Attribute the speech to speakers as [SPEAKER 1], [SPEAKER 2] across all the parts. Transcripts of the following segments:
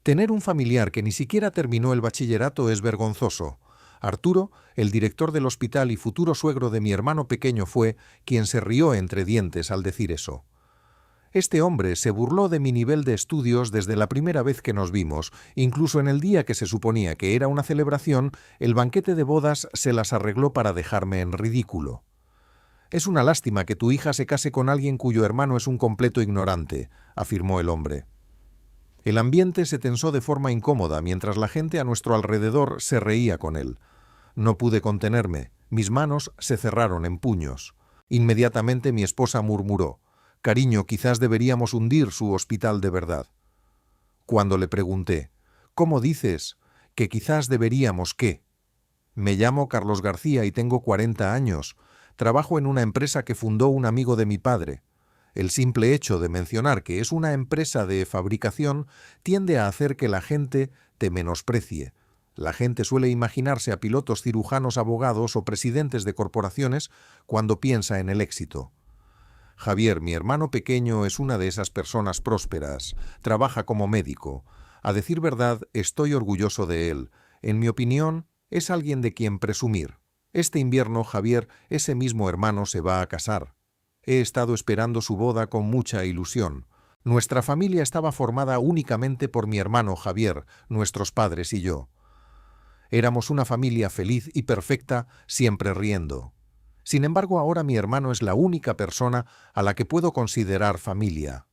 [SPEAKER 1] Tener un familiar que ni siquiera terminó el bachillerato es vergonzoso. Arturo, el director del hospital y futuro suegro de mi hermano pequeño, fue quien se rió entre dientes al decir eso. Este hombre se burló de mi nivel de estudios desde la primera vez que nos vimos. Incluso en el día que se suponía que era una celebración, el banquete de bodas se las arregló para dejarme en ridículo. «Es una lástima que tu hija se case con alguien cuyo hermano es un completo ignorante», afirmó el hombre. El ambiente se tensó de forma incómoda mientras la gente a nuestro alrededor se reía con él. No pude contenerme. Mis manos se cerraron en puños. Inmediatamente mi esposa murmuró: «Cariño, quizás deberíamos hundir su hospital de verdad». Cuando le pregunté: «¿Cómo dices? ¿Que quizás deberíamos qué?» «Me llamo Carlos García y tengo 40 años. Trabajo en una empresa que fundó un amigo de mi padre». El simple hecho de mencionar que es una empresa de fabricación tiende a hacer que la gente te menosprecie. La gente suele imaginarse a pilotos, cirujanos, abogados o presidentes de corporaciones cuando piensa en el éxito. Javier, mi hermano pequeño, es una de esas personas prósperas. Trabaja como médico. A decir verdad, estoy orgulloso de él. En mi opinión, es alguien de quien presumir. Este invierno, Javier, ese mismo hermano, se va a casar. He estado esperando su boda con mucha ilusión. Nuestra familia estaba formada únicamente por mi hermano Javier, nuestros padres y yo. Éramos una familia feliz y perfecta, siempre riendo. Sin embargo, ahora mi hermano es la única persona a la que puedo considerar familia.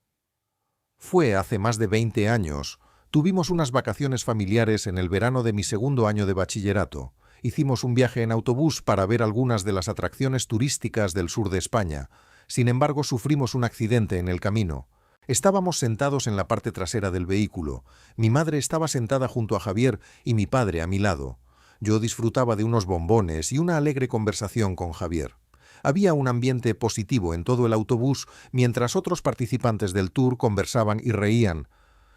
[SPEAKER 1] Fue hace más de 20 años. Tuvimos unas vacaciones familiares en el verano de mi segundo año de bachillerato. Hicimos un viaje en autobús para ver algunas de las atracciones turísticas del sur de España. Sin embargo, sufrimos un accidente en el camino. Estábamos sentados en la parte trasera del vehículo. Mi madre estaba sentada junto a Javier y mi padre a mi lado. Yo disfrutaba de unos bombones y una alegre conversación con Javier. Había un ambiente positivo en todo el autobús mientras otros participantes del tour conversaban y reían.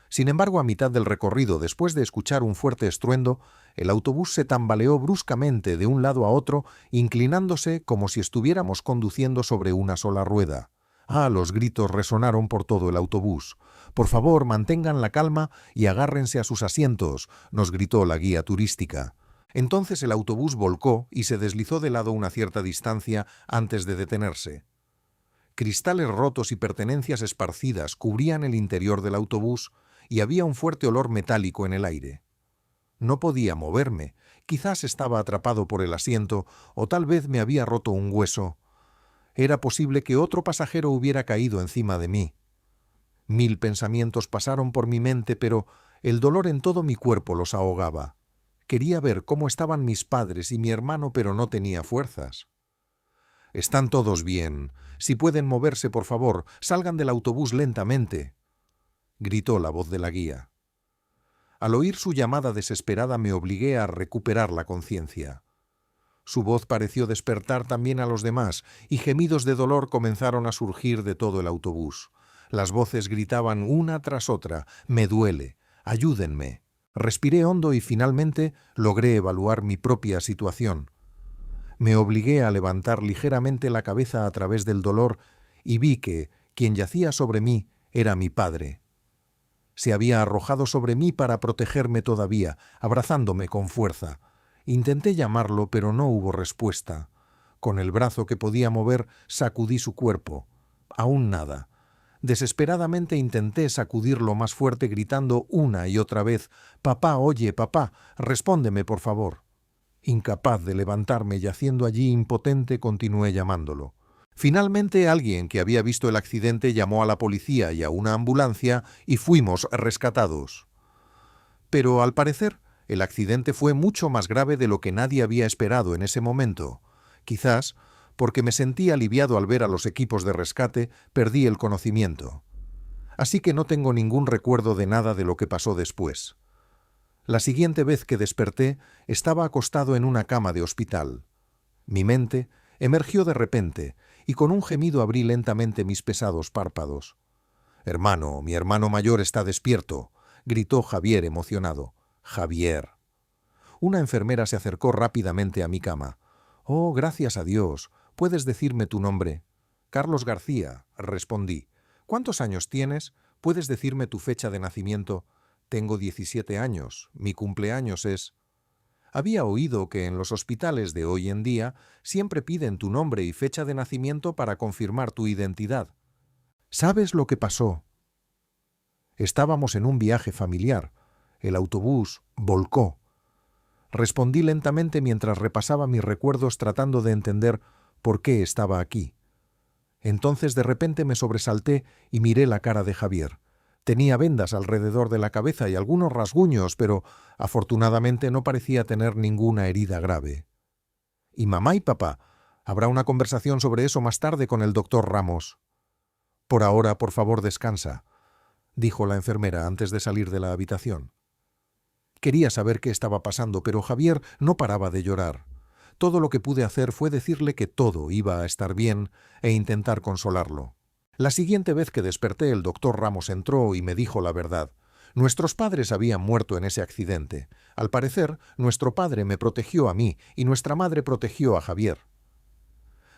[SPEAKER 1] Sin embargo, a mitad del recorrido, después de escuchar un fuerte estruendo, el autobús se tambaleó bruscamente de un lado a otro, inclinándose como si estuviéramos conduciendo sobre una sola rueda. Los gritos resonaron por todo el autobús. «Por favor, mantengan la calma y agárrense a sus asientos», nos gritó la guía turística. Entonces el autobús volcó y se deslizó de lado una cierta distancia antes de detenerse. Cristales rotos y pertenencias esparcidas cubrían el interior del autobús y había un fuerte olor metálico en el aire. No podía moverme, quizás estaba atrapado por el asiento o tal vez me había roto un hueso. Era posible que otro pasajero hubiera caído encima de mí. 1000 pensamientos pasaron por mi mente, pero el dolor en todo mi cuerpo los ahogaba. Quería ver cómo estaban mis padres y mi hermano, pero no tenía fuerzas. «Están todos bien. Si pueden moverse, por favor, salgan del autobús lentamente», gritó la voz de la guía. Al oír su llamada desesperada me obligué a recuperar la conciencia. Su voz pareció despertar también a los demás y gemidos de dolor comenzaron a surgir de todo el autobús. Las voces gritaban una tras otra: «Me duele, ayúdenme». Respiré hondo y finalmente logré evaluar mi propia situación. Me obligué a levantar ligeramente la cabeza a través del dolor y vi que quien yacía sobre mí era mi padre. Se había arrojado sobre mí para protegerme todavía, abrazándome con fuerza. Intenté llamarlo, pero no hubo respuesta. Con el brazo que podía mover, sacudí su cuerpo. Aún nada. Desesperadamente intenté sacudirlo más fuerte, gritando una y otra vez: «Papá, oye, papá, respóndeme, por favor». Incapaz de levantarme, yaciendo allí impotente, continué llamándolo. Finalmente, alguien que había visto el accidente llamó a la policía y a una ambulancia y fuimos rescatados. Pero, al parecer, el accidente fue mucho más grave de lo que nadie había esperado en ese momento. Quizás, porque me sentí aliviado al ver a los equipos de rescate, perdí el conocimiento. Así que no tengo ningún recuerdo de nada de lo que pasó después. La siguiente vez que desperté, estaba acostado en una cama de hospital. Mi mente emergió de repente, y con un gemido abrí lentamente mis pesados párpados. «Hermano, mi hermano mayor está despierto», gritó Javier emocionado. «Javier». Una enfermera se acercó rápidamente a mi cama. «Oh, gracias a Dios. ¿Puedes decirme tu nombre?» «Carlos García», respondí. «¿Cuántos años tienes? ¿Puedes decirme tu fecha de nacimiento?» Tengo 17 años. Mi cumpleaños es... Había oído que en los hospitales de hoy en día siempre piden tu nombre y fecha de nacimiento para confirmar tu identidad. ¿Sabes lo que pasó? Estábamos en un viaje familiar. El autobús volcó. Respondí lentamente mientras repasaba mis recuerdos tratando de entender por qué estaba aquí. Entonces de repente me sobresalté y miré la cara de Javier. Tenía vendas alrededor de la cabeza y algunos rasguños, pero afortunadamente no parecía tener ninguna herida grave. ¿Y mamá y papá? Habrá una conversación sobre eso más tarde con el doctor Ramos. Por ahora, por favor, descansa, dijo la enfermera antes de salir de la habitación. Quería saber qué estaba pasando, pero Javier no paraba de llorar. Todo lo que pude hacer fue decirle que todo iba a estar bien e intentar consolarlo. La siguiente vez que desperté, el doctor Ramos entró y me dijo la verdad. Nuestros padres habían muerto en ese accidente. Al parecer, nuestro padre me protegió a mí y nuestra madre protegió a Javier.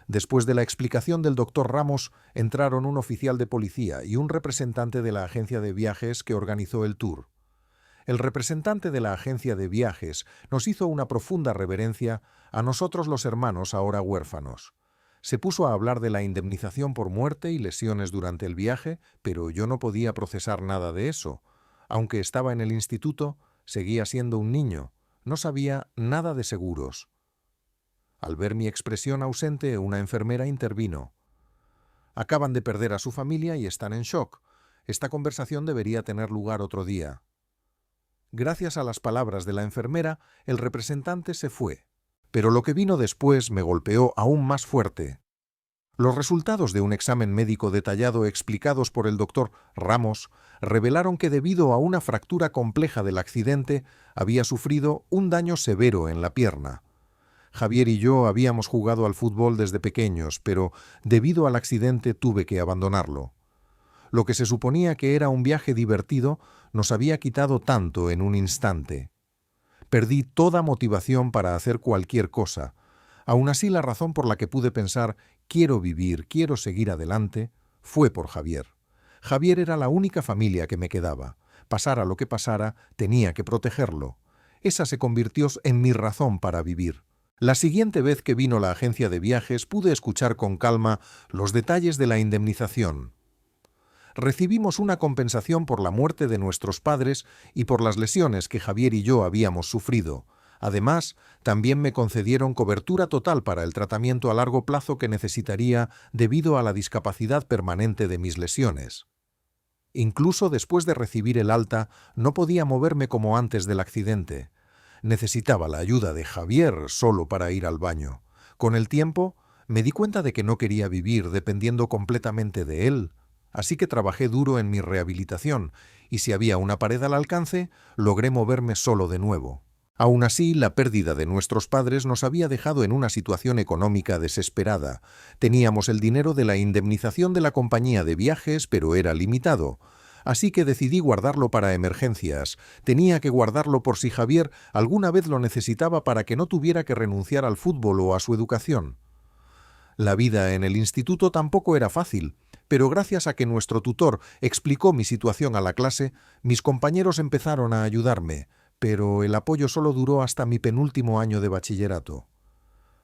[SPEAKER 1] Después de la explicación del doctor Ramos, entraron un oficial de policía y un representante de la agencia de viajes que organizó el tour. El representante de la agencia de viajes nos hizo una profunda reverencia a nosotros los hermanos ahora huérfanos. Se puso a hablar de la indemnización por muerte y lesiones durante el viaje, pero yo no podía procesar nada de eso. Aunque estaba en el instituto, seguía siendo un niño. No sabía nada de seguros. Al ver mi expresión ausente, una enfermera intervino. Acaban de perder a su familia y están en shock. Esta conversación debería tener lugar otro día. Gracias a las palabras de la enfermera, el representante se fue. Pero lo que vino después me golpeó aún más fuerte. Los resultados de un examen médico detallado explicados por el doctor Ramos revelaron que debido a una fractura compleja del accidente había sufrido un daño severo en la pierna. Javier y yo habíamos jugado al fútbol desde pequeños, pero debido al accidente tuve que abandonarlo. Lo que se suponía que era un viaje divertido nos había quitado tanto en un instante. Perdí toda motivación para hacer cualquier cosa. Aún así, la razón por la que pude pensar quiero vivir, quiero seguir adelante, fue por Javier. Javier era la única familia que me quedaba. Pasara lo que pasara, tenía que protegerlo. Esa se convirtió en mi razón para vivir. La siguiente vez que vino la agencia de viajes pude escuchar con calma los detalles de la indemnización. Recibimos una compensación por la muerte de nuestros padres y por las lesiones que Javier y yo habíamos sufrido. Además, también me concedieron cobertura total para el tratamiento a largo plazo que necesitaría debido a la discapacidad permanente de mis lesiones. Incluso después de recibir el alta, no podía moverme como antes del accidente. Necesitaba la ayuda de Javier solo para ir al baño. Con el tiempo, me di cuenta de que no quería vivir dependiendo completamente de él. Así que trabajé duro en mi rehabilitación, y si había una pared al alcance, logré moverme solo de nuevo. Aún así, la pérdida de nuestros padres nos había dejado en una situación económica desesperada. Teníamos el dinero de la indemnización de la compañía de viajes, pero era limitado. Así que decidí guardarlo para emergencias. Tenía que guardarlo por si Javier alguna vez lo necesitaba para que no tuviera que renunciar al fútbol o a su educación. La vida en el instituto tampoco era fácil, pero gracias a que nuestro tutor explicó mi situación a la clase, mis compañeros empezaron a ayudarme, pero el apoyo solo duró hasta mi penúltimo año de bachillerato.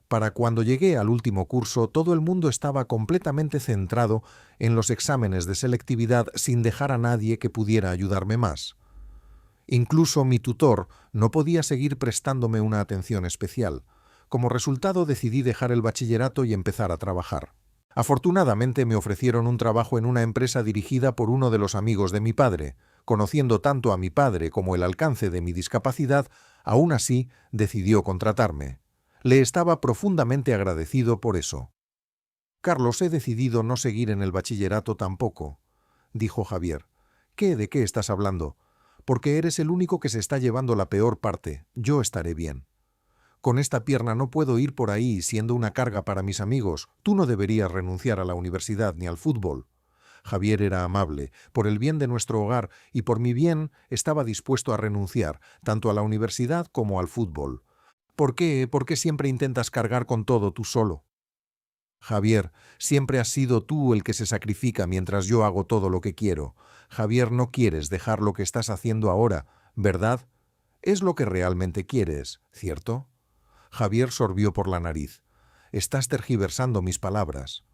[SPEAKER 1] Para cuando llegué al último curso, todo el mundo estaba completamente centrado en los exámenes de selectividad sin dejar a nadie que pudiera ayudarme más. Incluso mi tutor no podía seguir prestándome una atención especial. Como resultado decidí dejar el bachillerato y empezar a trabajar. Afortunadamente me ofrecieron un trabajo en una empresa dirigida por uno de los amigos de mi padre. Conociendo tanto a mi padre como el alcance de mi discapacidad, aún así decidió contratarme. Le estaba profundamente agradecido por eso. «Carlos, he decidido no seguir en el bachillerato tampoco», dijo Javier. «¿De qué estás hablando? Porque eres el único que se está llevando la peor parte. Yo estaré bien. Con esta pierna no puedo ir por ahí siendo una carga para mis amigos. Tú no deberías renunciar a la universidad ni al fútbol». Javier era amable, por el bien de nuestro hogar y por mi bien estaba dispuesto a renunciar, tanto a la universidad como al fútbol. ¿Por qué siempre intentas cargar con todo tú solo? Javier, siempre has sido tú el que se sacrifica mientras yo hago todo lo que quiero. Javier, no quieres dejar lo que estás haciendo ahora, ¿verdad? Es lo que realmente quieres, ¿cierto? Javier sorbió por la nariz. Estás tergiversando mis palabras.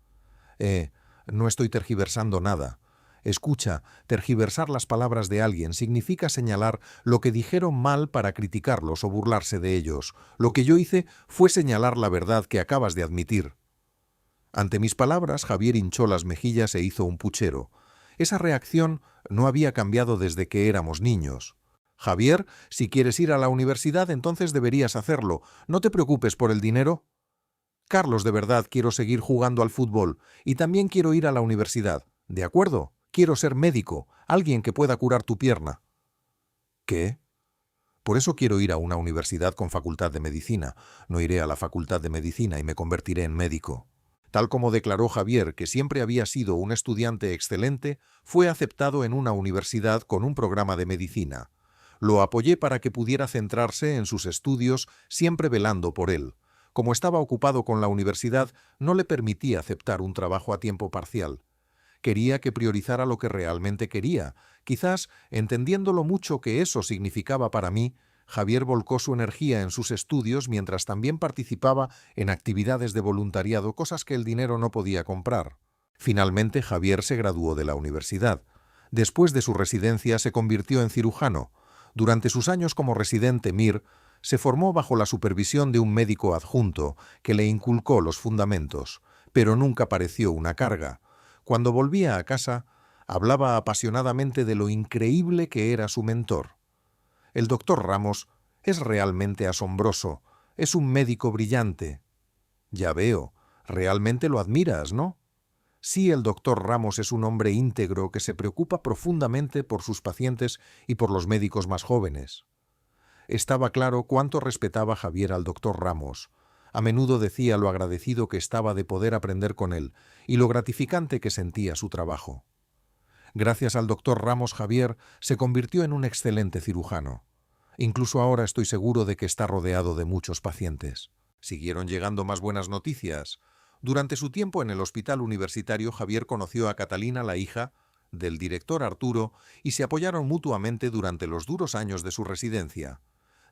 [SPEAKER 1] No estoy tergiversando nada. Escucha, tergiversar las palabras de alguien significa señalar lo que dijeron mal para criticarlos o burlarse de ellos. Lo que yo hice fue señalar la verdad que acabas de admitir. Ante mis palabras, Javier hinchó las mejillas e hizo un puchero. Esa reacción no había cambiado desde que éramos niños. Javier, si quieres ir a la universidad, entonces deberías hacerlo. ¿No te preocupes por el dinero? Carlos, de verdad quiero seguir jugando al fútbol y también quiero ir a la universidad. ¿De acuerdo? Quiero ser médico, alguien que pueda curar tu pierna. ¿Qué? Por eso quiero ir a una universidad con facultad de medicina. No iré a la facultad de medicina y me convertiré en médico. Tal como declaró Javier, que siempre había sido un estudiante excelente, fue aceptado en una universidad con un programa de medicina. Lo apoyé para que pudiera centrarse en sus estudios, siempre velando por él. Como estaba ocupado con la universidad, no le permitía aceptar un trabajo a tiempo parcial. Quería que priorizara lo que realmente quería. Quizás, entendiendo lo mucho que eso significaba para mí, Javier volcó su energía en sus estudios mientras también participaba en actividades de voluntariado, cosas que el dinero no podía comprar. Finalmente, Javier se graduó de la universidad. Después de su residencia, se convirtió en cirujano. Durante sus años como residente MIR, se formó bajo la supervisión de un médico adjunto que le inculcó los fundamentos, pero nunca pareció una carga. Cuando volvía a casa, hablaba apasionadamente de lo increíble que era su mentor. El doctor Ramos es realmente asombroso, es un médico brillante. Ya veo, realmente lo admiras, ¿no? Sí, el doctor Ramos es un hombre íntegro que se preocupa profundamente por sus pacientes y por los médicos más jóvenes. Estaba claro cuánto respetaba Javier al doctor Ramos. A menudo decía lo agradecido que estaba de poder aprender con él y lo gratificante que sentía su trabajo. Gracias al doctor Ramos, Javier se convirtió en un excelente cirujano. Incluso ahora estoy seguro de que está rodeado de muchos pacientes. Siguieron llegando más buenas noticias. Durante su tiempo en el hospital universitario, Javier conoció a Catalina, la hija del director Arturo, y se apoyaron mutuamente durante los duros años de su residencia.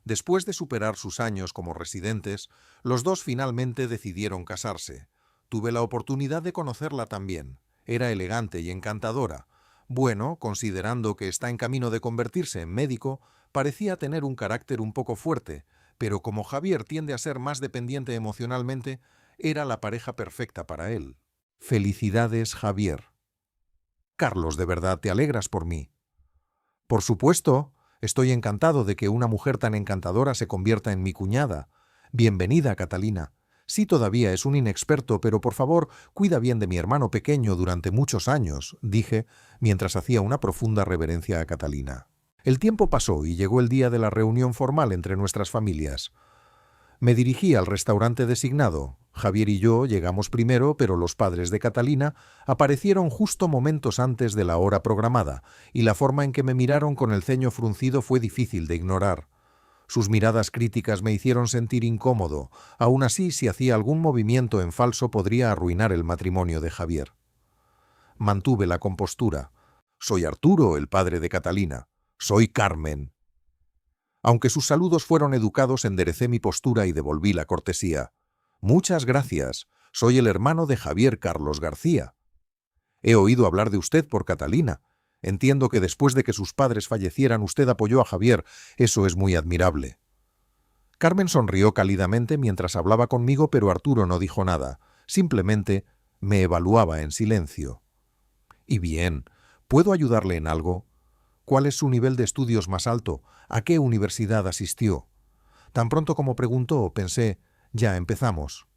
[SPEAKER 1] Después de superar sus años como residentes, los dos finalmente decidieron casarse. Tuve la oportunidad de conocerla también. Era elegante y encantadora. Bueno, considerando que está en camino de convertirse en médico, parecía tener un carácter un poco fuerte, pero como Javier tiende a ser más dependiente emocionalmente, era la pareja perfecta para él. Felicidades, Javier. Carlos, de verdad, ¿te alegras por mí? Por supuesto. Estoy encantado de que una mujer tan encantadora se convierta en mi cuñada. Bienvenida, Catalina. Sí, todavía es un inexperto, pero por favor, cuida bien de mi hermano pequeño durante muchos años, dije, mientras hacía una profunda reverencia a Catalina. El tiempo pasó y llegó el día de la reunión formal entre nuestras familias. Me dirigí al restaurante designado. Javier y yo llegamos primero, pero los padres de Catalina aparecieron justo momentos antes de la hora programada, y la forma en que me miraron con el ceño fruncido fue difícil de ignorar. Sus miradas críticas me hicieron sentir incómodo. Aún así, si hacía algún movimiento en falso, podría arruinar el matrimonio de Javier. Mantuve la compostura. Soy Arturo, el padre de Catalina. Soy Carmen. Aunque sus saludos fueron educados, enderecé mi postura y devolví la cortesía. Muchas gracias. Soy el hermano de Javier Carlos García. He oído hablar de usted por Catalina. Entiendo que después de que sus padres fallecieran usted apoyó a Javier. Eso es muy admirable. Carmen sonrió cálidamente mientras hablaba conmigo, pero Arturo no dijo nada. Simplemente me evaluaba en silencio. Y bien, ¿puedo ayudarle en algo? ¿Cuál es su nivel de estudios más alto? ¿A qué universidad asistió? Tan pronto como preguntó, pensé, ya empezamos.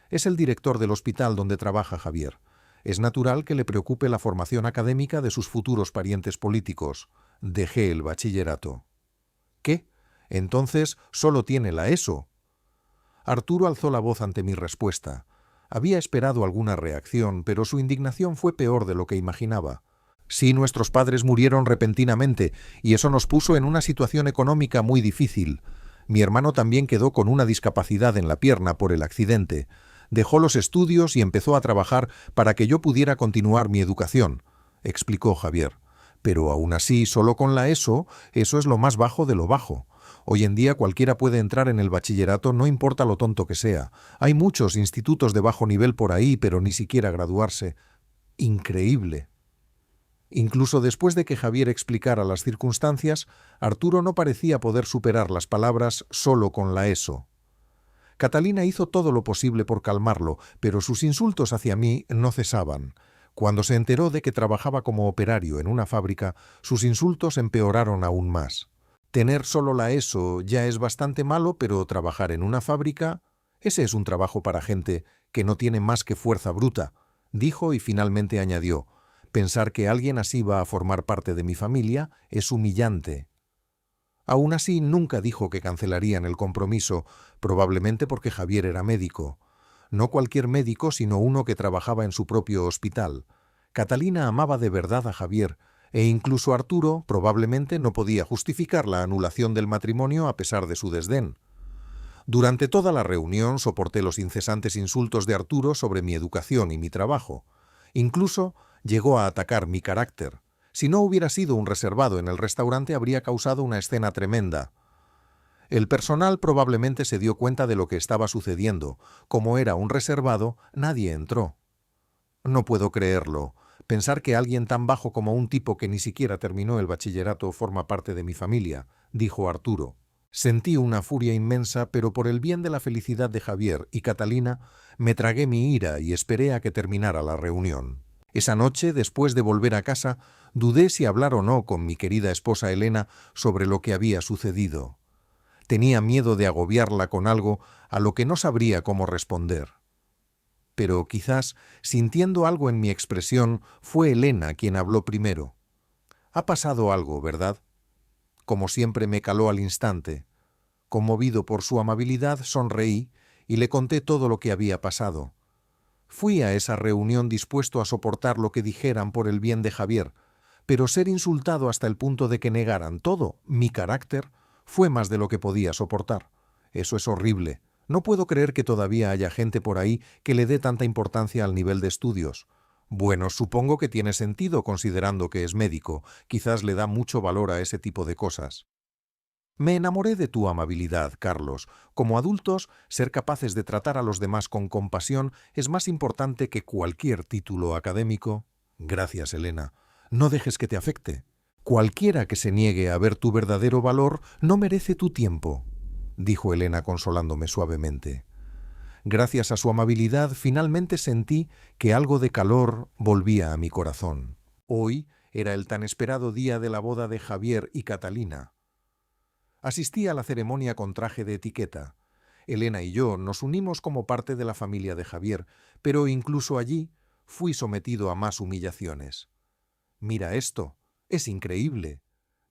[SPEAKER 1] Es el director del hospital donde trabaja Javier. Es natural que le preocupe la formación académica de sus futuros parientes políticos. Dejé el bachillerato. ¿Qué? Entonces solo tiene la ESO. Arturo alzó la voz ante mi respuesta. Había esperado alguna reacción, pero su indignación fue peor de lo que imaginaba. Sí, nuestros padres murieron repentinamente, y eso nos puso en una situación económica muy difícil. Mi hermano también quedó con una discapacidad en la pierna por el accidente. Dejó los estudios y empezó a trabajar para que yo pudiera continuar mi educación, explicó Javier. Pero aún así, solo con la ESO, eso es lo más bajo de lo bajo. Hoy en día cualquiera puede entrar en el bachillerato, no importa lo tonto que sea. Hay muchos institutos de bajo nivel por ahí, pero ni siquiera graduarse. Increíble. Incluso después de que Javier explicara las circunstancias, Arturo no parecía poder superar las palabras solo con la ESO. Catalina hizo todo lo posible por calmarlo, pero sus insultos hacia mí no cesaban. Cuando se enteró de que trabajaba como operario en una fábrica, sus insultos empeoraron aún más. Tener solo la ESO ya es bastante malo, pero trabajar en una fábrica, ese es un trabajo para gente que no tiene más que fuerza bruta, dijo y finalmente añadió, pensar que alguien así va a formar parte de mi familia es humillante. Aún así, nunca dijo que cancelarían el compromiso, probablemente porque Javier era médico. No cualquier médico, sino uno que trabajaba en su propio hospital. Catalina amaba de verdad a Javier, e incluso Arturo probablemente no podía justificar la anulación del matrimonio a pesar de su desdén. Durante toda la reunión soporté los incesantes insultos de Arturo sobre mi educación y mi trabajo. Incluso llegó a atacar mi carácter. Si no hubiera sido un reservado en el restaurante, habría causado una escena tremenda. El personal probablemente se dio cuenta de lo que estaba sucediendo. Como era un reservado, nadie entró. No puedo creerlo. Pensar que alguien tan bajo como un tipo que ni siquiera terminó el bachillerato forma parte de mi familia, dijo Arturo. Sentí una furia inmensa, pero por el bien de la felicidad de Javier y Catalina, me tragué mi ira y esperé a que terminara la reunión. Esa noche, después de volver a casa, dudé si hablar o no con mi querida esposa Elena sobre lo que había sucedido. Tenía miedo de agobiarla con algo a lo que no sabría cómo responder. Pero quizás, sintiendo algo en mi expresión, fue Elena quien habló primero. Ha pasado algo, ¿verdad? Como siempre me caló al instante. Conmovido por su amabilidad, sonreí y le conté todo lo que había pasado. Fui a esa reunión dispuesto a soportar lo que dijeran por el bien de Javier, pero ser insultado hasta el punto de que negaran todo, mi carácter, fue más de lo que podía soportar. Eso es horrible. No puedo creer que todavía haya gente por ahí que le dé tanta importancia al nivel de estudios. Bueno, supongo que tiene sentido considerando que es médico. Quizás le da mucho valor a ese tipo de cosas. Me enamoré de tu amabilidad, Carlos. Como adultos, ser capaces de tratar a los demás con compasión es más importante que cualquier título académico. Gracias, Elena. No dejes que te afecte. Cualquiera que se niegue a ver tu verdadero valor no merece tu tiempo, dijo Elena consolándome suavemente. Gracias a su amabilidad, finalmente sentí que algo de calor volvía a mi corazón. Hoy era el tan esperado día de la boda de Javier y Catalina. Asistí a la ceremonia con traje de etiqueta. Elena y yo nos unimos como parte de la familia de Javier, pero incluso allí fui sometido a más humillaciones. «Mira esto, es increíble»,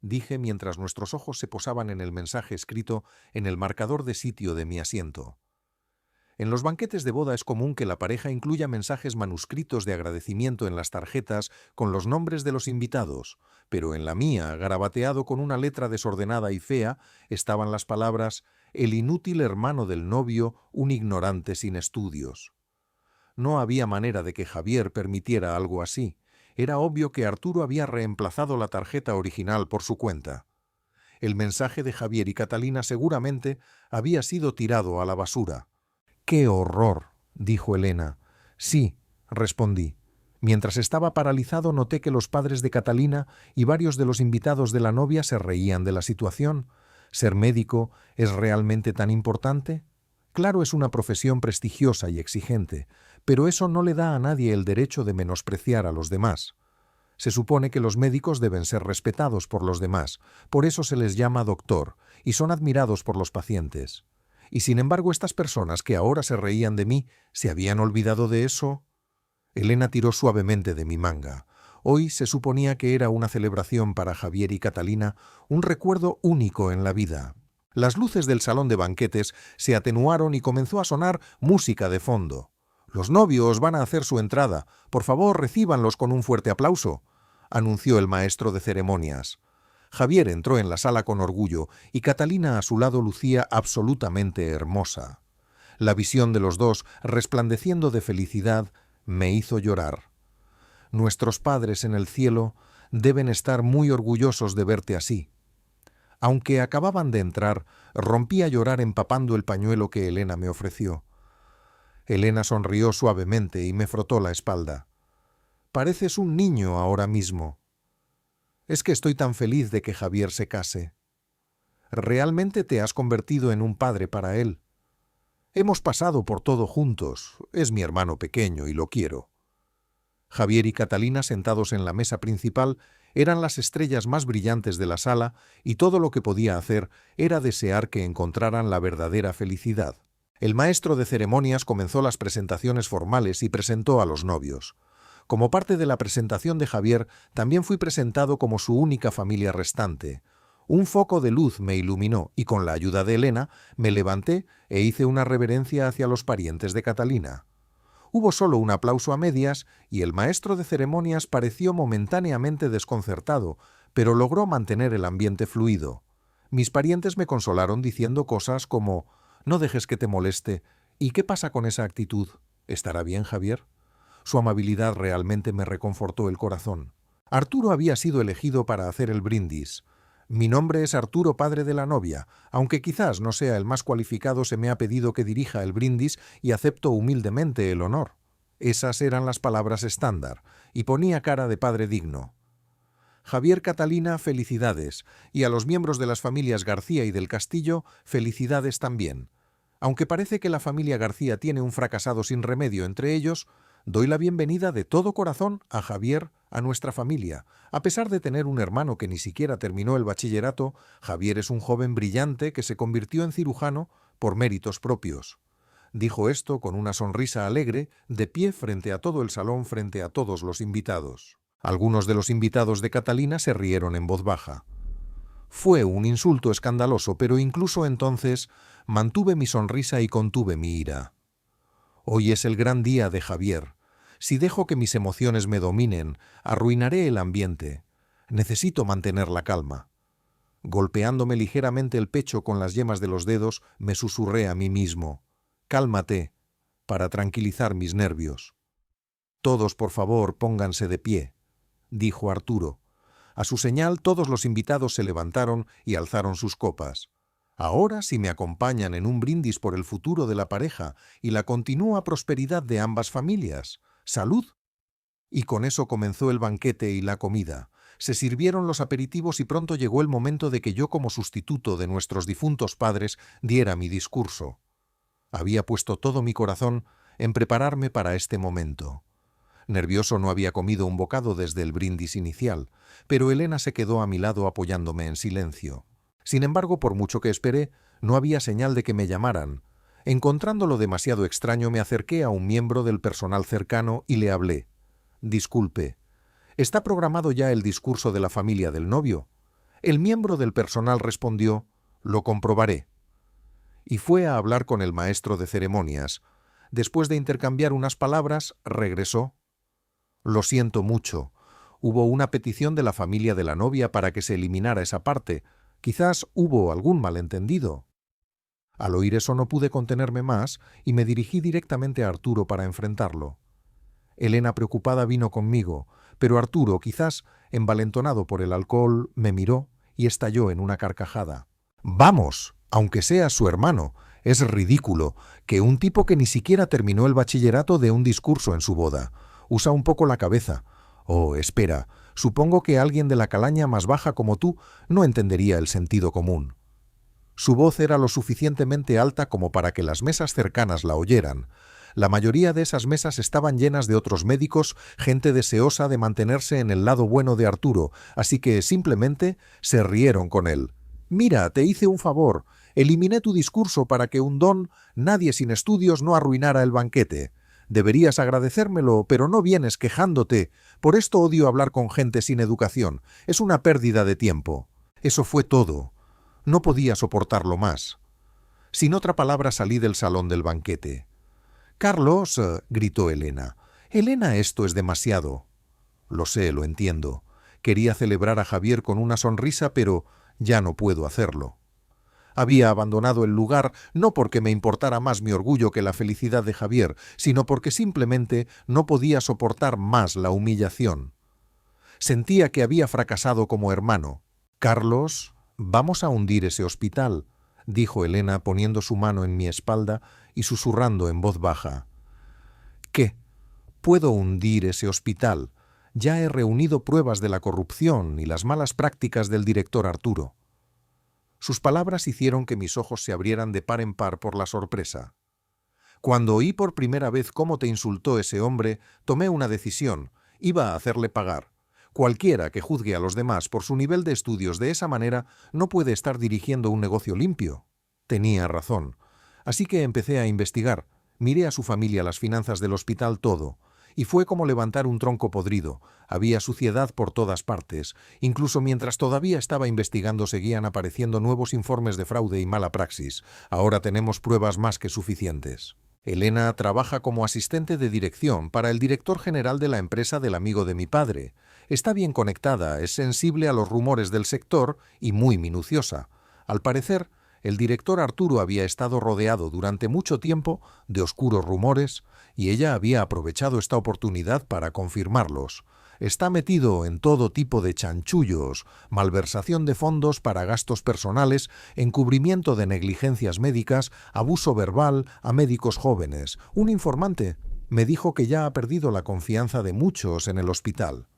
[SPEAKER 1] dije mientras nuestros ojos se posaban en el mensaje escrito en el marcador de sitio de mi asiento. En los banquetes de boda es común que la pareja incluya mensajes manuscritos de agradecimiento en las tarjetas con los nombres de los invitados, pero en la mía, garabateado con una letra desordenada y fea, estaban las palabras «El inútil hermano del novio, un ignorante sin estudios». No había manera de que Javier permitiera algo así. Era obvio que Arturo había reemplazado la tarjeta original por su cuenta. El mensaje de Javier y Catalina seguramente había sido tirado a la basura. «¡Qué horror!», dijo Elena. «Sí», respondí. Mientras estaba paralizado noté que los padres de Catalina y varios de los invitados de la novia se reían de la situación. ¿Ser médico es realmente tan importante? Claro, es una profesión prestigiosa y exigente, pero eso no le da a nadie el derecho de menospreciar a los demás. Se supone que los médicos deben ser respetados por los demás, por eso se les llama doctor, y son admirados por los pacientes. Y sin embargo, estas personas que ahora se reían de mí, ¿se habían olvidado de eso? Elena tiró suavemente de mi manga. Hoy se suponía que era una celebración para Javier y Catalina, un recuerdo único en la vida. Las luces del salón de banquetes se atenuaron y comenzó a sonar música de fondo. «Los novios van a hacer su entrada. Por favor, recíbanlos con un fuerte aplauso», anunció el maestro de ceremonias. Javier entró en la sala con orgullo y Catalina a su lado lucía absolutamente hermosa. La visión de los dos, resplandeciendo de felicidad, me hizo llorar. Nuestros padres en el cielo deben estar muy orgullosos de verte así. Aunque acababan de entrar, rompí a llorar empapando el pañuelo que Elena me ofreció. Elena sonrió suavemente y me frotó la espalda. Pareces un niño ahora mismo. Es que estoy tan feliz de que Javier se case. Realmente te has convertido en un padre para él. Hemos pasado por todo juntos. Es mi hermano pequeño y lo quiero. Javier y Catalina, sentados en la mesa principal, eran las estrellas más brillantes de la sala y todo lo que podía hacer era desear que encontraran la verdadera felicidad. El maestro de ceremonias comenzó las presentaciones formales y presentó a los novios. Como parte de la presentación de Javier, también fui presentado como su única familia restante. Un foco de luz me iluminó y con la ayuda de Elena me levanté e hice una reverencia hacia los parientes de Catalina. Hubo solo un aplauso a medias y el maestro de ceremonias pareció momentáneamente desconcertado, pero logró mantener el ambiente fluido. Mis parientes me consolaron diciendo cosas como «No dejes que te moleste. ¿Y qué pasa con esa actitud? ¿Estará bien, Javier?» Su amabilidad realmente me reconfortó el corazón. Arturo había sido elegido para hacer el brindis. Mi nombre es Arturo, padre de la novia. Aunque quizás no sea el más cualificado, se me ha pedido que dirija el brindis y acepto humildemente el honor. Esas eran las palabras estándar, y ponía cara de padre digno. Javier, Catalina, felicidades, y a los miembros de las familias García y del Castillo, felicidades también. Aunque parece que la familia García tiene un fracasado sin remedio entre ellos, doy la bienvenida de todo corazón a Javier, a nuestra familia. A pesar de tener un hermano que ni siquiera terminó el bachillerato, Javier es un joven brillante que se convirtió en cirujano por méritos propios. Dijo esto con una sonrisa alegre, de pie frente a todo el salón, frente a todos los invitados. Algunos de los invitados de Catalina se rieron en voz baja. Fue un insulto escandaloso, pero incluso entonces mantuve mi sonrisa y contuve mi ira. Hoy es el gran día de Javier. Si dejo que mis emociones me dominen, arruinaré el ambiente. Necesito mantener la calma. Golpeándome ligeramente el pecho con las yemas de los dedos, me susurré a mí mismo. «Cálmate», para tranquilizar mis nervios. «Todos, por favor, pónganse de pie», dijo Arturo. A su señal, todos los invitados se levantaron y alzaron sus copas. Ahora, si me acompañan en un brindis por el futuro de la pareja y la continua prosperidad de ambas familias, ¡salud! Y con eso comenzó el banquete y la comida. Se sirvieron los aperitivos y pronto llegó el momento de que yo, como sustituto de nuestros difuntos padres, diera mi discurso. Había puesto todo mi corazón en prepararme para este momento. Nervioso, no había comido un bocado desde el brindis inicial, pero Elena se quedó a mi lado apoyándome en silencio. Sin embargo, por mucho que esperé, no había señal de que me llamaran. Encontrándolo demasiado extraño, me acerqué a un miembro del personal cercano y le hablé. «Disculpe, ¿está programado ya el discurso de la familia del novio?» El miembro del personal respondió: «Lo comprobaré». Y fue a hablar con el maestro de ceremonias. Después de intercambiar unas palabras, regresó. «Lo siento mucho. Hubo una petición de la familia de la novia para que se eliminara esa parte. Quizás hubo algún malentendido». Al oír eso no pude contenerme más y me dirigí directamente a Arturo para enfrentarlo. Elena, preocupada, vino conmigo, pero Arturo, quizás envalentonado por el alcohol, me miró y estalló en una carcajada. «Vamos, aunque seas su hermano, es ridículo que un tipo que ni siquiera terminó el bachillerato dé un discurso en su boda. Usa un poco la cabeza. Oh, espera, supongo que alguien de la calaña más baja como tú no entendería el sentido común». Su voz era lo suficientemente alta como para que las mesas cercanas la oyeran. La mayoría de esas mesas estaban llenas de otros médicos, gente deseosa de mantenerse en el lado bueno de Arturo, así que simplemente se rieron con él. «Mira, te hice un favor. Eliminé tu discurso para que un don, nadie sin estudios, no arruinara el banquete. Deberías agradecérmelo, pero no vienes quejándote. Por esto odio hablar con gente sin educación. Es una pérdida de tiempo». Eso fue todo. No podía soportarlo más. Sin otra palabra salí del salón del banquete. «Carlos», gritó Elena. «Elena, esto es demasiado». «Lo sé, lo entiendo. Quería celebrar a Javier con una sonrisa, pero ya no puedo hacerlo». Había abandonado el lugar no porque me importara más mi orgullo que la felicidad de Javier, sino porque simplemente no podía soportar más la humillación. Sentía que había fracasado como hermano. «Carlos, vamos a hundir ese hospital», dijo Elena poniendo su mano en mi espalda y susurrando en voz baja. «¿Qué? Puedo hundir ese hospital. Ya he reunido pruebas de la corrupción y las malas prácticas del director Arturo». Sus palabras hicieron que mis ojos se abrieran de par en par por la sorpresa. Cuando oí por primera vez cómo te insultó ese hombre, tomé una decisión. Iba a hacerle pagar. Cualquiera que juzgue a los demás por su nivel de estudios de esa manera no puede estar dirigiendo un negocio limpio. Tenía razón. Así que empecé a investigar. Miré a su familia, las finanzas del hospital, todo. Y fue como levantar un tronco podrido. Había suciedad por todas partes. Incluso mientras todavía estaba investigando seguían apareciendo nuevos informes de fraude y mala praxis. Ahora tenemos pruebas más que suficientes. Elena trabaja como asistente de dirección para el director general de la empresa del amigo de mi padre. Está bien conectada, es sensible a los rumores del sector y muy minuciosa. Al parecer, el director Arturo había estado rodeado durante mucho tiempo de oscuros rumores y ella había aprovechado esta oportunidad para confirmarlos. Está metido en todo tipo de chanchullos, malversación de fondos para gastos personales, encubrimiento de negligencias médicas, abuso verbal a médicos jóvenes. Un informante me dijo que ya ha perdido la confianza de muchos en el hospital.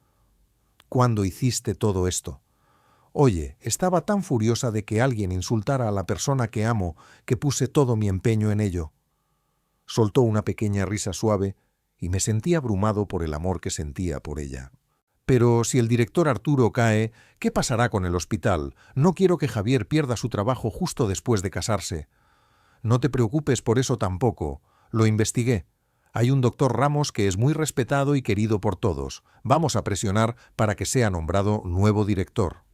[SPEAKER 1] ¿Cuándo hiciste todo esto? Oye, estaba tan furiosa de que alguien insultara a la persona que amo que puse todo mi empeño en ello. Soltó una pequeña risa suave y me sentí abrumado por el amor que sentía por ella. Pero si el director Arturo cae, ¿qué pasará con el hospital? No quiero que Javier pierda su trabajo justo después de casarse. No te preocupes por eso tampoco. Lo investigué. Hay un doctor Ramos que es muy respetado y querido por todos. Vamos a presionar para que sea nombrado nuevo director.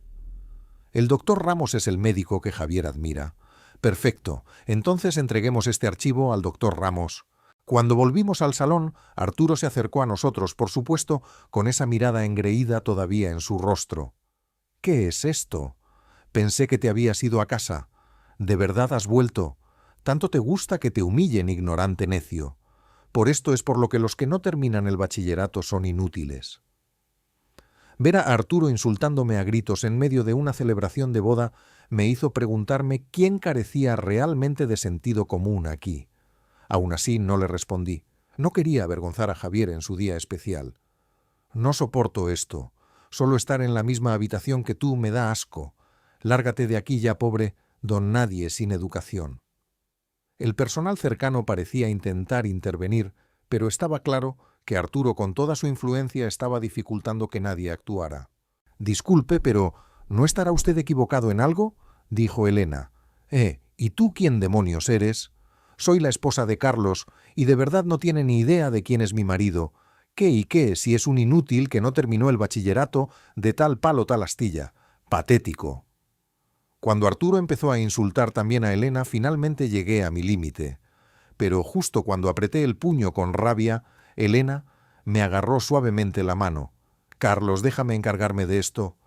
[SPEAKER 1] El doctor Ramos es el médico que Javier admira. Perfecto. Entonces entreguemos este archivo al doctor Ramos. Cuando volvimos al salón, Arturo se acercó a nosotros, por supuesto, con esa mirada engreída todavía en su rostro. ¿Qué es esto? Pensé que te habías ido a casa. ¿De verdad has vuelto? Tanto te gusta que te humillen, ignorante necio. Por esto es por lo que los que no terminan el bachillerato son inútiles. Ver a Arturo insultándome a gritos en medio de una celebración de boda me hizo preguntarme quién carecía realmente de sentido común aquí. Aún así no le respondí. No quería avergonzar a Javier en su día especial. No soporto esto. Solo estar en la misma habitación que tú me da asco. Lárgate de aquí ya, pobre don nadie sin educación. El personal cercano parecía intentar intervenir, pero estaba claro que Arturo con toda su influencia estaba dificultando que nadie actuara. «Disculpe, pero ¿no estará usted equivocado en algo?», dijo Elena. ¿Y tú quién demonios eres? Soy la esposa de Carlos y de verdad no tiene ni idea de quién es mi marido. ¿Qué y qué si es un inútil que no terminó el bachillerato de tal palo tal astilla? Patético». Cuando Arturo empezó a insultar también a Elena, finalmente llegué a mi límite. Pero justo cuando apreté el puño con rabia, Elena me agarró suavemente la mano. «Carlos, déjame encargarme de esto».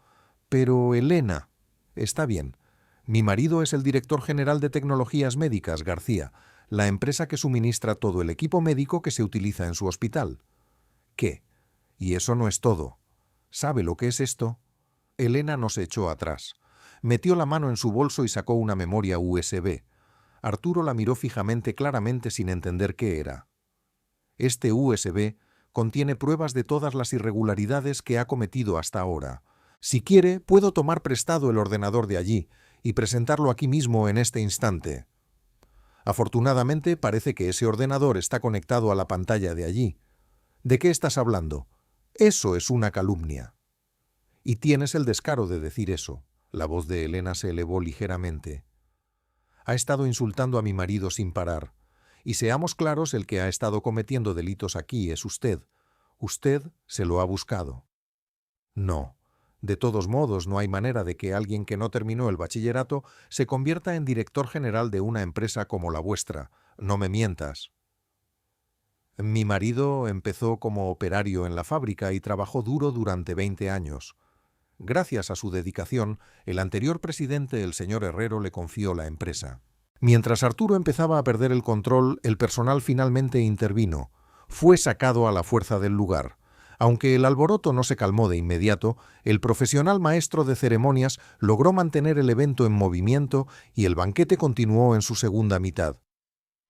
[SPEAKER 1] «Pero, Elena...» «Está bien. Mi marido es el director general de tecnologías médicas, García, la empresa que suministra todo el equipo médico que se utiliza en su hospital». «¿Qué? Y eso no es todo. ¿Sabe lo que es esto?» Elena no se echó atrás. Metió la mano en su bolso y sacó una memoria USB. Arturo la miró fijamente, claramente sin entender qué era. «Este USB contiene pruebas de todas las irregularidades que ha cometido hasta ahora. Si quiere, puedo tomar prestado el ordenador de allí y presentarlo aquí mismo en este instante». Afortunadamente, parece que ese ordenador está conectado a la pantalla de allí. ¿De qué estás hablando? Eso es una calumnia. Y tienes el descaro de decir eso. La voz de Elena se elevó ligeramente. Ha estado insultando a mi marido sin parar. Y seamos claros, el que ha estado cometiendo delitos aquí es usted. Usted se lo ha buscado. No. De todos modos, no hay manera de que alguien que no terminó el bachillerato se convierta en director general de una empresa como la vuestra. No me mientas. Mi marido empezó como operario en la fábrica y trabajó duro durante 20 años. Gracias a su dedicación, el anterior presidente, el señor Herrero, le confió la empresa. Mientras Arturo empezaba a perder el control, el personal finalmente intervino. Fue sacado a la fuerza del lugar. Aunque el alboroto no se calmó de inmediato, el profesional maestro de ceremonias logró mantener el evento en movimiento y el banquete continuó en su segunda mitad.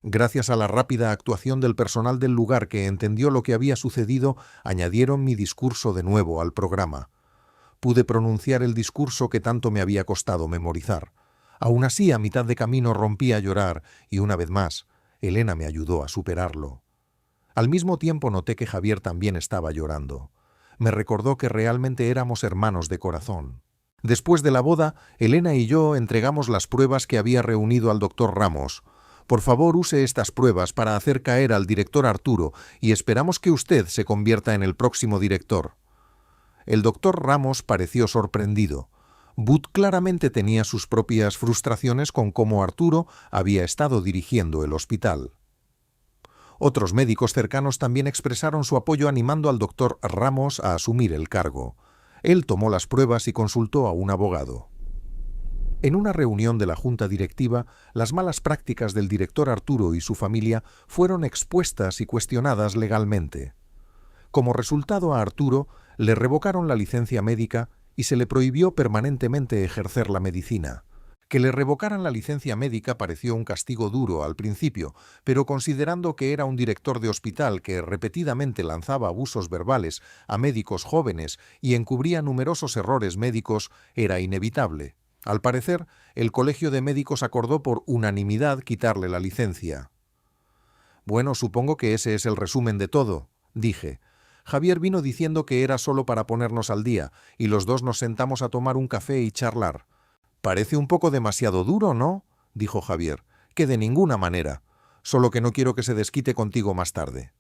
[SPEAKER 1] Gracias a la rápida actuación del personal del lugar que entendió lo que había sucedido, añadieron mi discurso de nuevo al programa. Pude pronunciar el discurso que tanto me había costado memorizar. Aún así, a mitad de camino rompí a llorar y, una vez más, Elena me ayudó a superarlo. Al mismo tiempo noté que Javier también estaba llorando. Me recordó que realmente éramos hermanos de corazón. Después de la boda, Elena y yo entregamos las pruebas que había reunido al doctor Ramos. Por favor, use estas pruebas para hacer caer al director Arturo y esperamos que usted se convierta en el próximo director. El doctor Ramos pareció sorprendido. Booth claramente tenía sus propias frustraciones con cómo Arturo había estado dirigiendo el hospital. Otros médicos cercanos también expresaron su apoyo animando al doctor Ramos a asumir el cargo. Él tomó las pruebas y consultó a un abogado. En una reunión de la junta directiva, las malas prácticas del director Arturo y su familia fueron expuestas y cuestionadas legalmente. Como resultado, a Arturo le revocaron la licencia médica y se le prohibió permanentemente ejercer la medicina. Que le revocaran la licencia médica pareció un castigo duro al principio, pero considerando que era un director de hospital que repetidamente lanzaba abusos verbales a médicos jóvenes y encubría numerosos errores médicos, era inevitable. Al parecer, el Colegio de Médicos acordó por unanimidad quitarle la licencia. Bueno, supongo que ese es el resumen de todo, dije. Javier vino diciendo que era solo para ponernos al día, y los dos nos sentamos a tomar un café y charlar. Parece un poco demasiado duro, ¿no? Dijo Javier. Que de ninguna manera. Solo que no quiero que se desquite contigo más tarde.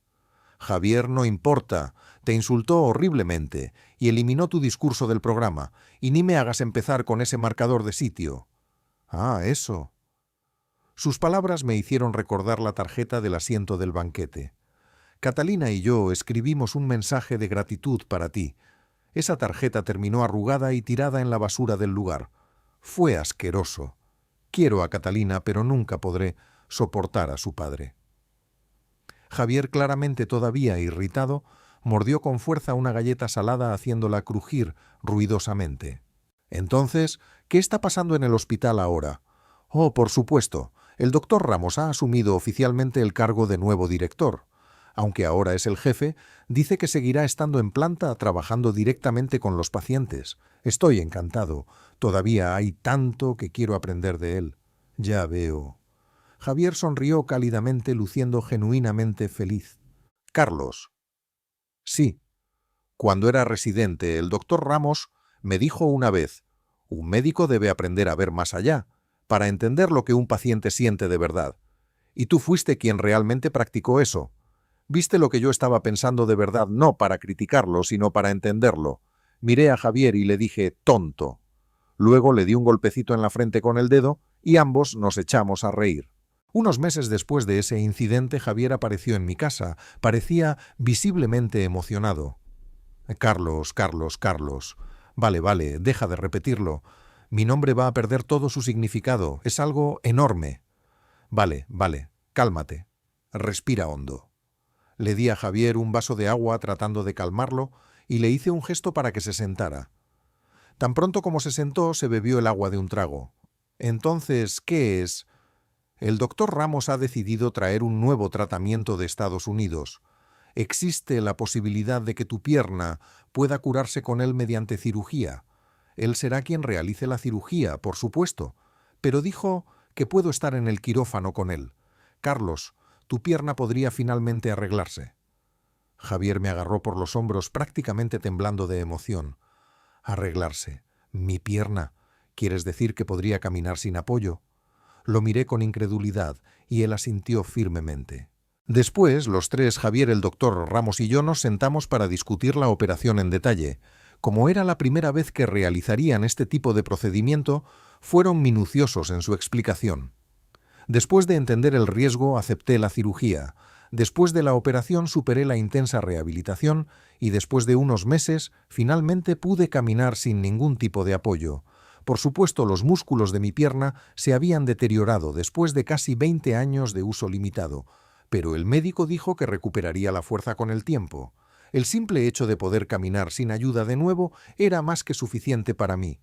[SPEAKER 1] Javier, no importa. Te insultó horriblemente y eliminó tu discurso del programa. Y ni me hagas empezar con ese marcador de sitio. Ah, eso. Sus palabras me hicieron recordar la tarjeta del asiento del banquete. Catalina y yo escribimos un mensaje de gratitud para ti. Esa tarjeta terminó arrugada y tirada en la basura del lugar. Fue asqueroso. Quiero a Catalina, pero nunca podré soportar a su padre. Javier, claramente todavía irritado, mordió con fuerza una galleta salada haciéndola crujir ruidosamente. Entonces, ¿qué está pasando en el hospital ahora? Oh, por supuesto, el doctor Ramos ha asumido oficialmente el cargo de nuevo director. Aunque ahora es el jefe, dice que seguirá estando en planta trabajando directamente con los pacientes. Estoy encantado. Todavía hay tanto que quiero aprender de él. Ya veo. Javier sonrió cálidamente, luciendo genuinamente feliz. Carlos. Sí. Cuando era residente, el doctor Ramos me dijo una vez, un médico debe aprender a ver más allá, para entender lo que un paciente siente de verdad. Y tú fuiste quien realmente practicó eso. Viste lo que yo estaba pensando de verdad, no para criticarlo, sino para entenderlo. Miré a Javier y le dije, tonto. Luego le di un golpecito en la frente con el dedo y ambos nos echamos a reír. Unos meses después de ese incidente, Javier apareció en mi casa. Parecía visiblemente emocionado. Carlos, Carlos, Carlos. Vale, deja de repetirlo. Mi nombre va a perder todo su significado. Es algo enorme. Vale, cálmate. Respira hondo. Le di a Javier un vaso de agua tratando de calmarlo y le hice un gesto para que se sentara. Tan pronto como se sentó, se bebió el agua de un trago. Entonces, ¿qué es? El doctor Ramos ha decidido traer un nuevo tratamiento de Estados Unidos. Existe la posibilidad de que tu pierna pueda curarse con él mediante cirugía. Él será quien realice la cirugía, por supuesto, pero dijo que puedo estar en el quirófano con él. Carlos, tu pierna podría finalmente arreglarse. Javier me agarró por los hombros prácticamente temblando de emoción. Arreglarse. ¿Mi pierna? ¿Quieres decir que podría caminar sin apoyo? Lo miré con incredulidad y él asintió firmemente. Después, los tres, Javier, el doctor Ramos y yo, nos sentamos para discutir la operación en detalle. Como era la primera vez que realizarían este tipo de procedimiento, fueron minuciosos en su explicación. Después de entender el riesgo, acepté la cirugía. Después de la operación superé la intensa rehabilitación y después de unos meses finalmente pude caminar sin ningún tipo de apoyo. Por supuesto, los músculos de mi pierna se habían deteriorado después de casi 20 años de uso limitado, pero el médico dijo que recuperaría la fuerza con el tiempo. El simple hecho de poder caminar sin ayuda de nuevo era más que suficiente para mí.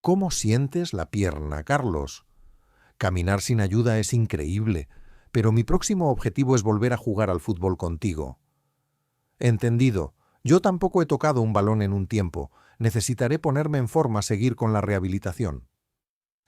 [SPEAKER 1] ¿Cómo sientes la pierna, Carlos? Caminar sin ayuda es increíble, pero mi próximo objetivo es volver a jugar al fútbol contigo. Entendido. Yo tampoco he tocado un balón en un tiempo. Necesitaré ponerme en forma a seguir con la rehabilitación.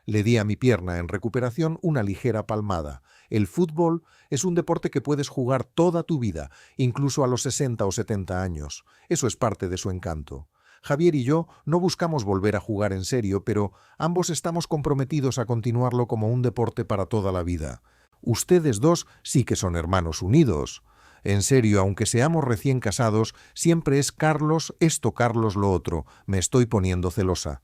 [SPEAKER 1] Le di a mi pierna en recuperación una ligera palmada. El fútbol es un deporte que puedes jugar toda tu vida, incluso a los 60 o 70 años. Eso es parte de su encanto. Javier y yo no buscamos volver a jugar en serio, pero ambos estamos comprometidos a continuarlo como un deporte para toda la vida. Ustedes dos sí que son hermanos unidos. En serio, aunque seamos recién casados, siempre es Carlos esto, Carlos lo otro. Me estoy poniendo celosa.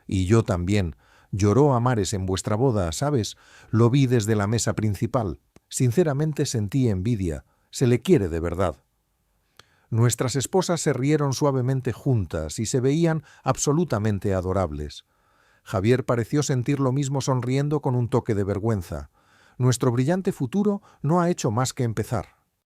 [SPEAKER 1] Y yo también. Lloró a mares en vuestra boda, ¿sabes? Lo vi desde la mesa principal. Sinceramente sentí envidia. Se le quiere de verdad. Nuestras esposas se rieron suavemente juntas y se veían absolutamente adorables. Javier pareció sentir lo mismo sonriendo con un toque de vergüenza. Nuestro brillante futuro no ha hecho más que empezar.